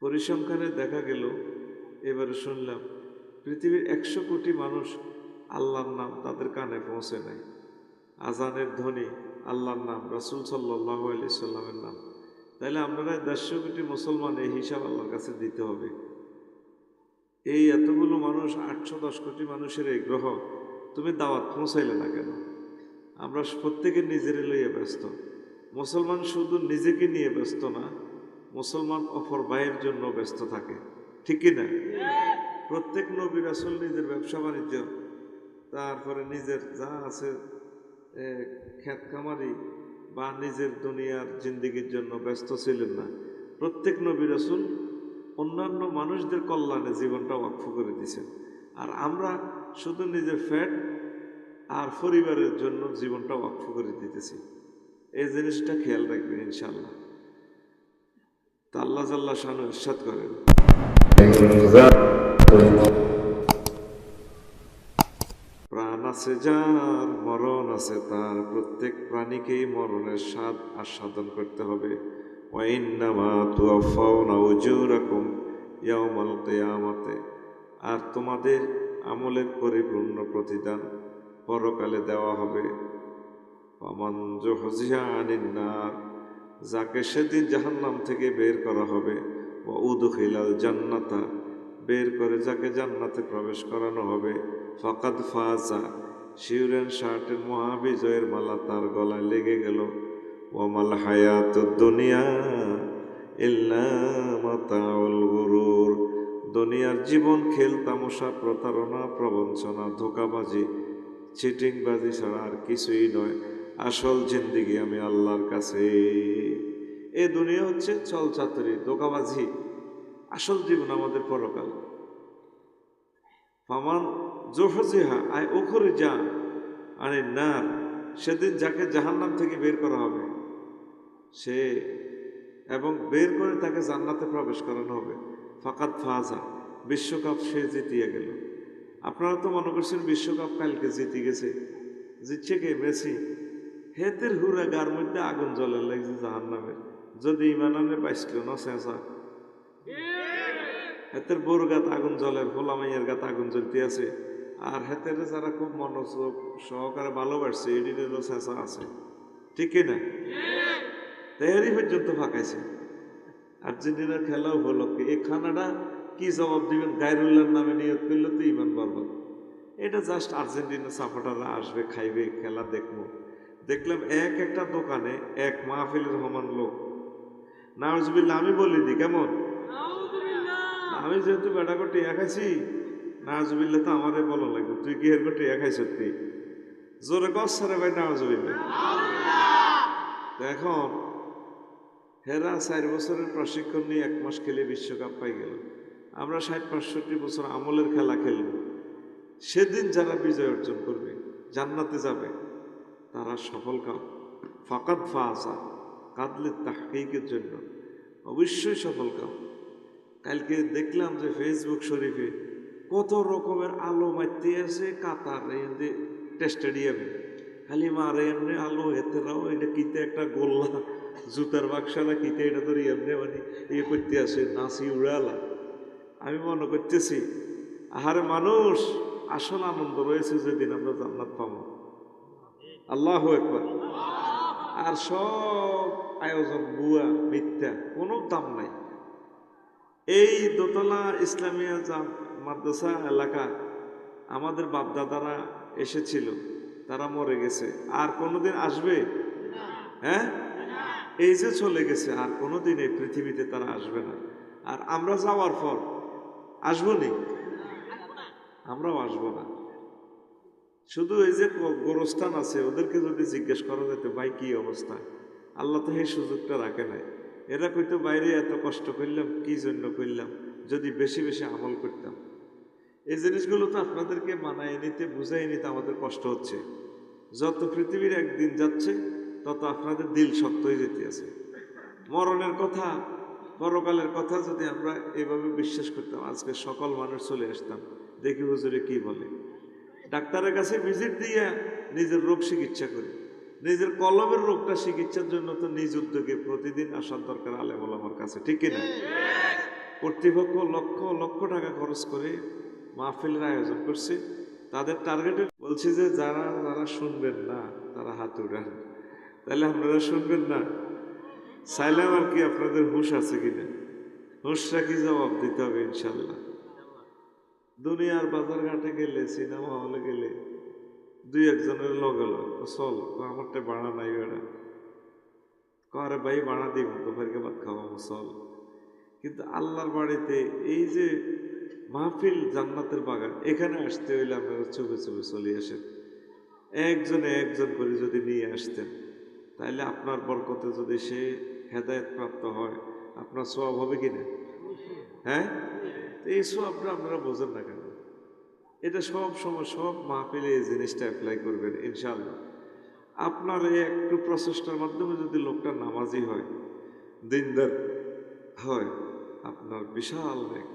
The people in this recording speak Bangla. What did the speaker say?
পরিসংখ্যানে দেখা গেল, এবারে শুনলাম পৃথিবীর 100 কোটি মানুষ আল্লাহর নাম তাদের কানে পৌঁছে নাই। আজানের ধ্বনি আল্লাহর নাম, রাসূল সাল্লাল্লাহু আলাইহি সাল্লামের নাম। তাইলে আপনারা 150 কোটি মুসলমান, এই হিসাব আল্লাহর কাছে দিতে হবে। এই এতগুলো মানুষ, 810 কোটি মানুষের এই গ্রহ, তুমি দাওয়াত পৌঁছাইলে না কেন? আমরা প্রত্যেকে নিজের লইয়ে ব্যস্ত। মুসলমান শুধু নিজেকে নিয়ে ব্যস্ত না, মুসলমান অপর ভাইয়ের জন্য ব্যস্ত থাকে, ঠিক কিনা? প্রত্যেক নবী রাসূল নিজের ব্যবসা বাণিজ্য, তারপরে নিজের যা আছে ক্ষেত খামারি বা নিজের দুনিয়ার জিন্দিগির জন্য ব্যস্ত ছিলেন না। প্রত্যেক নবী রাসূল অন্যান্য মানুষদের কল্যাণে জীবনটা ওয়াকফ করে দিয়েছেন। আর আমরা শুধু নিজের ফ্যাট আর পরিবারের জন্য জীবনটা ওয়াকফ করে দিতেছি। এই জিনিসটা খেয়াল রাখবেন ইনশাআল্লাহ। তা আল্লাহ জাল্লা শানু ইরশাদ করেন, প্রাণ আছে যার, মরণ আছে তার, প্রত্যেক প্রাণীকেই মরণের স্বাদ আস্বাদন করতে হবে। ওয়াইন্নামা তুওয়াফাউনা উজুরাকুম ইয়াউমাল কিয়ামাতে, আর তোমাদের আমলের পরিপূর্ণ প্রতিদান পরকালে দেওয়া হবে। ফামান যুহজিহা আনিন নার, যাকে সেদিন জাহান্নাম থেকে বের করা হবে, ওয়া উদখিলাল জান্নাতা, বের করে যাকে জান্নাতে প্রবেশ করানো হবে, ফাকাদ ফাজা, শিউরেন শার্টের মহাবিজয়ের মালা তার গলায় লেগে গেল। ওয়ামাল হায়াতুদ দুনিয়া ইল্লা মাতাউল গুরুর, দুনিয়ার জীবন খেল তামাশা, প্রতারণা, প্রবঞ্চনা, ধোঁকাবাজি, চিটিংবাজি ছাড়া আর কিছুই নয়। আসল জিন্দিগি আমি আল্লাহর কাছে। এ দুনিয়া হচ্ছে চলচাতুরি, ধোঁকাবাজি। আসল জীবন আমাদের পরকাল। ফামান জুহজিহা আয় উখরিজা আনিন নার, সেদিন যাকে জাহান্নাম থেকে বের করা হবে সে, এবং বের করে তাকে জান্নাতে প্রবেশ করানো হবে, ফাকাদ ফাজা, বিশ্বকাপ সে জিতিয়ে গেল। আপনারা তো মনে করছেন বিশ্বকাপ কালকে জিতে গেছে, জিতছে কে? মেসি। হেতের হুরা গার মধ্যে আগুন জ্বলে লাগছে জাহান্নামের, যদি ইমান আনে বাইসল না চেঁচা। হেতের বোর গাত আগুন জ্বলে, ভোলা মাইয়ের গাত আগুন জ্বলতে আছে। আর হেতের যারা খুব মনোযোগ সহকারে ভালোবাসছে, এডিনেরও চেঁচা আছে, ঠিক কিনা? তেহারি পর্যন্ত ফাঁকাইছে। আর্জেন্টিনার খেলাও হলো কি, এই খানাটা কি জবাব দিবেন? গায়রুল্লাহর নামে নিয়ত করলে তো ইমান বরবাদ। এটা জাস্ট আর্জেন্টিনা সাপোর্টাররা আসবে, খাইবে, খেলা দেখবো। দেখলাম একটা দোকানে এক মাহফিলের সমান লোক। নাউজুবিল্লাহ, আমি বলিনি কেমন? আমি যেহেতু বেটা করে টিয়া খাইছি, নাউজুবিল্লাহ তো আমারে বলা লাগবে, তুই কি এর করে টিয়া খাইছ? তুই জোরে কস রে ভাই, নাউজুবিল্লাহ। এখন হেরা 4 বছরের প্রশিক্ষণ নিয়ে 1 মাস খেলে বিশ্বকাপ পাই গেল। আমরা 60-65 বছর আমলের খেলা খেলব। সেদিন যারা বিজয় অর্জন করবে, জান্নাতে যাবে, তারা সফল কাম। ফাকাদ ফাজা, কাদলে তাহকিকের জন্য অবশ্যই সফল কাম। কালকে দেখলাম যে ফেসবুক শরীফে কত রকমের আলো মারতে আছে কাতার স্টেডিয়ামে, খালি মারে এমনি আলো, হেতেরাও এটা কিতে একটা গোল্লা জুতার বাক্সালা কিতে, এটা তো এমনি মানে ইয়ে করতে আসে, নাচি উড়ালা। আমি মনে করতেছি, আহারে মানুষ, আসল আনন্দ রয়েছে যেদিন আমরা জান্নাত পাবো। আল্লাহু আকবার। আর সব আয়োজন বুয়া, মিথ্যা, কোনো দাম নাই। এই দোতলা ইসলামিয়া মাদ্রাসা এলাকা আমাদের বাপদাদারা এসেছিল, তারা মরে গেছে, আর কোনোদিন আসবে? হ্যাঁ, এই যে চলে গেছে, আর কোনোদিন এই পৃথিবীতে তারা আসবে না। আর আমরা যাওয়ার পর আসবো নি? আমরাও আসবো না। শুধু এই যে গোরস্থান আছে, ওদেরকে যদি জিজ্ঞেস করা যেত ভাই কি অবস্থা, আল্লাহ তো এই সুযোগটা রাখে নাই। এরা কইতো বাইরে এত কষ্ট করলাম কি জন্য করলাম, যদি বেশি বেশি আমল করতাম। এই জিনিসগুলো তো আপনাদেরকে মানায় নিতে, বুঝাই নিতে আমাদের কষ্ট হচ্ছে। যত পৃথিবীর একদিন যাচ্ছে, তত আপনাদের দিল শক্ত হয়ে যেতে আছে। মরণের কথা, পরকালের কথা যদি আমরা এভাবে বিশ্বাস করতাম, আজকে সকল মানুষ চলে আসতাম, দেখি হুজুরে কি বলে। ডাক্তারের কাছে ভিজিট দিয়ে নিজের রোগ চিকিৎসা করি, নিজের কলমের রোগটা চিকিৎসার জন্য তো নিজ উদ্যোগে প্রতিদিন আসার দরকার আলেম ওলামার কাছে, ঠিক কিনা? কর্তৃপক্ষ লক্ষ লক্ষ টাকা খরচ করে মাহফিলের আয়োজন করছে। তাদের টার্গেটে বলছি যে যারা যারা শুনবেন না তারা হাত উঠান। তাহলে আপনারা শুনবেন না, চাইলাম আর কি আপনাদের হুঁশ আছে কিনা, হুঁশরা কি জবাব দিতে হবে ইনশাল্লাহ। দুনিয়ার বাজার ঘাটে গেলে, সিনেমা হলে গেলে দুই একজনের লগে চল আমারটা বাড়া নাই বেড়া, আরে ভাই বাড়া দিব দুপুরকে ভাত খাওয়াবো চল। কিন্তু আল্লাহর বাড়িতে এই যে মাহফিল জান্নাতের বাগান, এখানে আসতে হইলে আপনারা চুপে চুপে চলে আসেন। একজনে একজন করে যদি নিয়ে আসতেন, তাহলে আপনার বরকতে যদি সে হেদায়েত প্রাপ্ত হয়, আপনার সওয়াব হবে কিনা? হ্যাঁ, এই সওয়াবটা আপনারা বোঝেন না কেন? এটা সব সময় সব মাহফিলে এই জিনিসটা অ্যাপ্লাই করবেন ইনশাআল্লাহ। আপনার এই একটু প্রচেষ্টার মাধ্যমে যদি লোকটা নামাজি হয়, দিনদার হয়, আপনার বিশাল এক